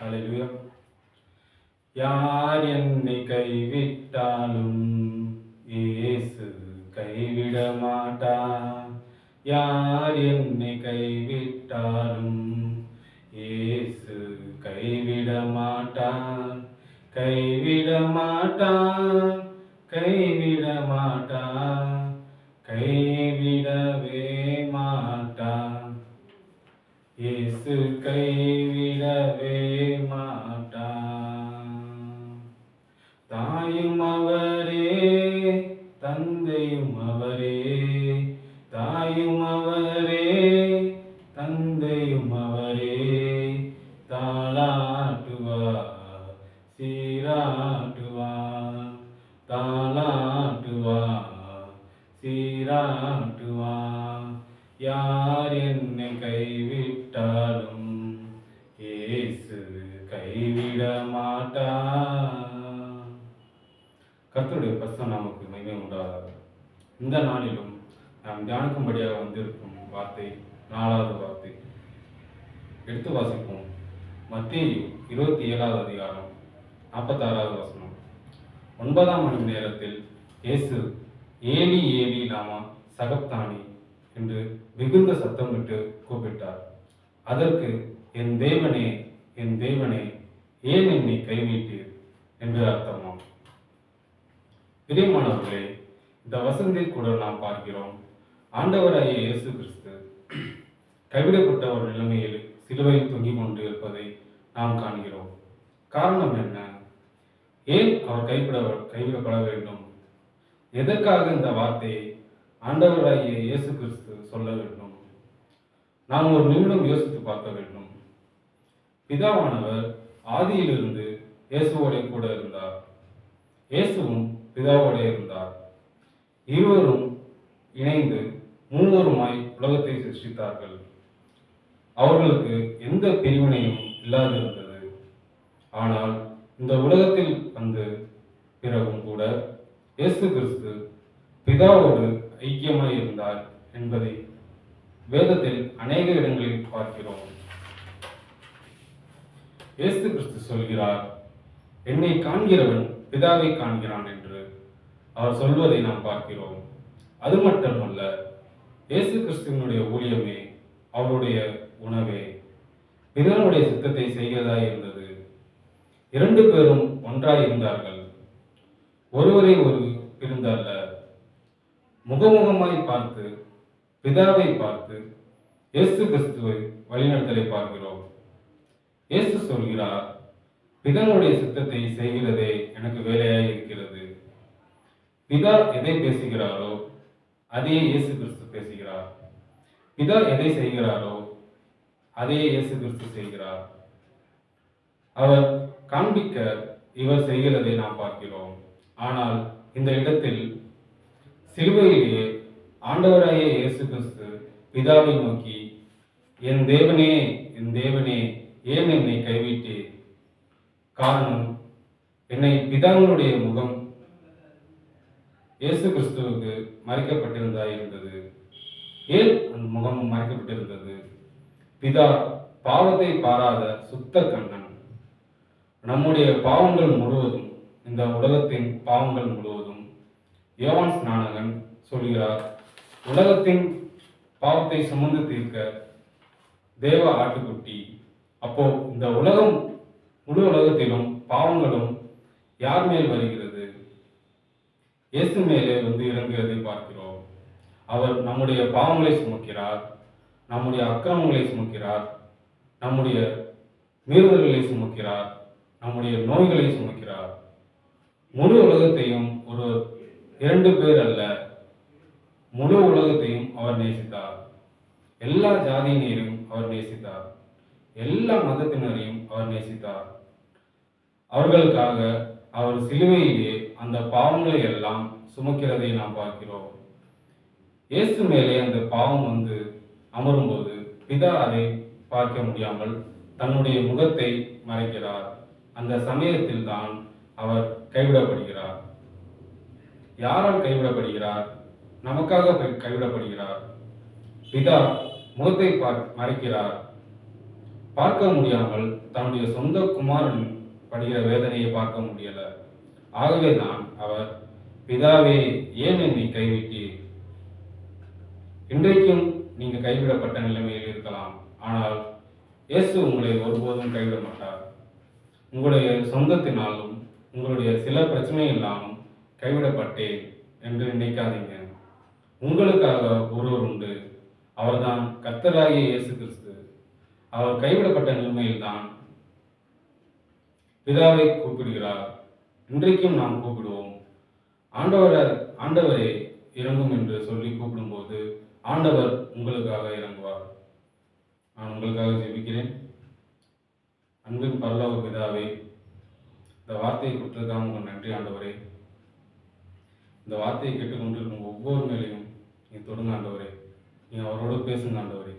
ஹalleluya. யார் என்னை கைவிட்டாலும் இயேசு கைவிட மாட்டார். யார் என்னை கைவிட்டாலும் இயேசு கைவிட மாட்டார். கைவிட மாட்டார், கைவிட மாட்டார், கைவிடவே மாட்டார். இயேசு கைவிடவே மாட்டார். தாயும் அவரே, தந்தையும் அவரே, தாயும் அவரே, தந்தையும் அவரே. தாளாட்டுவார், சீராட்டுவார், தாளாட்டுவார், சீராட்டுவார். யார் என்னை கைவிட்டாலும் இயேசு கைவிட மாட்டார். கர்த்தருடைய பரிசுத்த நாமத்துக்கு மகிமை உண்டாதாக. இந்த நாளிலும் நாம் தியானிக்கும்படியாக வந்திருக்கும் வார்த்தை 4வது வார்த்தை. எடுத்து வாசிப்போம். மத்தேயு 27வது அதிகாரம் 46வது வசனம். 9ஆம் மணி நேரத்தில் இயேசு ஏலி ஏலி லாமா சகப்தானி என்று மிகுந்த சத்தமிட்டு கூப்பிட்டார். அதற்கு, என் தேவனே, என் தேவனே, ஏன் என்னை கைவிட்டீர் என்று அர்த்தமாம். பிரியமானவர்களே, இந்த வசனத்தில் கூட நாம் பார்க்கிறோம், ஆண்டவராகிய இயேசு கிறிஸ்து கைவிடப்பட்ட ஒரு நிலைமையில் சிலுவையில் தொங்கிக் கொண்டு இருப்பதை நாம் காண்கிறோம். காரணம் என்ன? ஏன் அவர் கைவிடப்பட வேண்டும்? எதற்காக இந்த வார்த்தையை ஆண்டவராகிய இயேசு கிறிஸ்து சொல்ல வேண்டும்? நாம் ஒரு நிமிடம் யோசித்து பார்க்க வேண்டும். பிதாவானவர் ஆதியிலிருந்து இயேசுவோட கூட இருந்தார். இயேசுவும் பிதாவோட இருந்தார். இருவரும் இணைந்து மூவருமாய் உலகத்தை சிருஷ்டித்தார்கள். அவர்களுக்கு எந்த பிரிவினையும் இல்லாதிருந்தது. ஆனால் இந்த உலகத்தில் வந்து பிறகும் கூட இயேசு கிறிஸ்து பிதாவோடு ஐக்கியமாய் இருந்தார் என்பதை வேதத்தில் அநேக இடங்களில் பார்க்கிறோம். இயேசு கிறிஸ்து சொல்கிறார், என்னை காண்கிறவன் பிதாவை காண்கிறான் என்று அவர் சொல்வதை நாம் பார்க்கிறோம். அது மட்டுமல்ல, இயேசு கிறிஸ்துவனுடைய ஊழியமே அவருடைய உணவே பிதாவுடைய சித்தத்தை செய்கிறதாய் இருந்தது. 2 பேரும் ஒன்றாய் இருந்தார்கள். ஒருவரை ஒரு பிரிந்தல்ல, முகமுகமாய் பார்த்து பிதாவை பார்த்து இயேசு கிறிஸ்துவை வழிநடத்தலை பார்க்கிறோம். இயேசு சொல்கிறார், பிதாவுடைய சித்தத்தை செய்கிறதே எனக்கு வேலையாய் இருக்கிறது. பிதா எதை பேசுகிறாரோ அதே இயேசு கிறிஸ்து பேசுகிறார். பிதா எதை செய்கிறாரோ அதே இயேசு கிறிஸ்து செய்கிறார். அவர் காண்பிக்க இவர் செய்கிறதை நாம் பார்க்கிறோம். ஆனால் இந்த இடத்தில் சிலுவையிலேயே ஆண்டவராகிய இயேசு கிறிஸ்து பிதாவை நோக்கி, என் தேவனே, என் தேவனே, ஏன் என்னை கைவிட்டீர்? காரணம், என்னை பிதாவினுடைய முகம் இயேசு கிறிஸ்துவுக்கு மறைக்கப்பட்டிருந்தது. ஏன் அந்த முகம் மறைக்கப்பட்டிருந்தது? பிதா பாவத்தை பாராத சுத்த கண்ணன். நம்முடைய பாவங்கள் முழுவதும், இந்த உலகத்தின் பாவங்கள் முழுவதும், யோவான் ஸ்நானகன் சொல்கிறார், உலகத்தின் பாவத்தை சுமந்து தீர்க்க தேவ ஆட்டுக்குட்டி. அப்போ இந்த உலகம், முழு உலகத்திலும் பாவங்களும் யார் மேல் வருகிறது? இயேசு மேலே வந்து இறங்குவதை பார்க்கிறோம். அவர் நம்முடைய பாவங்களை சுமக்கிறார், நம்முடைய அக்கிரமங்களை சுமக்கிறார், நம்முடைய மீறுதல்களை சுமக்கிறார், நம்முடைய நோய்களை சுமக்கிறார். முழு உலகத்தையும் ஒரு 2 பேர் அல்ல, முழு உலகத்தையும் அவர் நேசித்தார். எல்லா ஜாதியினரையும் அவர் நேசித்தார். எல்லா மதத்தினரையும் அவர் நேசித்தார். அவர்களுக்காக அவர் சிலுவையிலே அந்த பாவங்களை எல்லாம் சுமக்கிறதை நாம் பார்க்கிறோம். இயேசு மேலே அந்த பாவம் வந்து அமரும்போது பிதா அதை பார்க்க முடியாமல் தன்னுடைய முகத்தை மறைக்கிறார். அந்த சமயத்தில் தான் அவர் கைவிடப்படுகிறார். யாரால் கைவிடப்படுகிறார்? நமக்காக கைவிடப்படுகிறார். பிதா முகத்தை மறைக்கிறார். பார்க்க முடியாமல் தன்னுடைய சொந்த குமாரன் படுகிற வேதனையை பார்க்க முடியல. ஆகவேதான் அவர், பிதாவே, ஏன் என்னை கைவிட்டீர்? இன்றைக்கும் நீங்க கைவிடப்பட்ட நிலைமையில் இருக்கலாம். ஆனால் இயேசு உங்களை ஒருபோதும் கைவிட மாட்டார். உங்களுடைய சொந்தத்தினாலும் உங்களுடைய சில பிரச்சனையினாலும் கைவிடப்பட்டேன் என்று நினைக்காதீங்க. உங்களுக்காக ஒருவர் உண்டு. அவர்தான் கர்த்தராகிய இயேசு கிறிஸ்து. அவர் கைவிடப்பட்ட நிலைமையில்தான் பிதாவை கூப்பிடுகிறார். இன்றைக்கும் நாம் கூப்பிடுவோம். ஆண்டவரே இறங்கும் என்று சொல்லி கூப்பிடும்போது ஆண்டவர் உங்களுக்காக இறங்குவார். நான் உங்களுக்காக ஜெபிக்கிறேன். அன்பின் பரலோக பிதாவே, இந்த வார்த்தையை கொடுத்ததுக்காக உங்களுக்கு நன்றி ஆண்டவரே. இந்த வார்த்தையை கேட்டுக்கொண்டிருக்கும் ஒவ்வொரு மேலையும் நீ தொடுங்க ஆண்டவரே. நீ அவரோடு பேசுங்க ஆண்டவரே.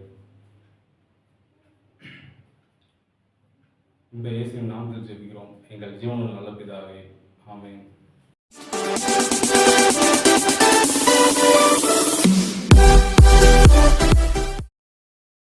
இந்த இயேசுவின் நாமத்தில் ஜெபிக்கிறோம் எங்கள் ஜீவனுள்ள நல்ல பிதாவே. ஆமென்.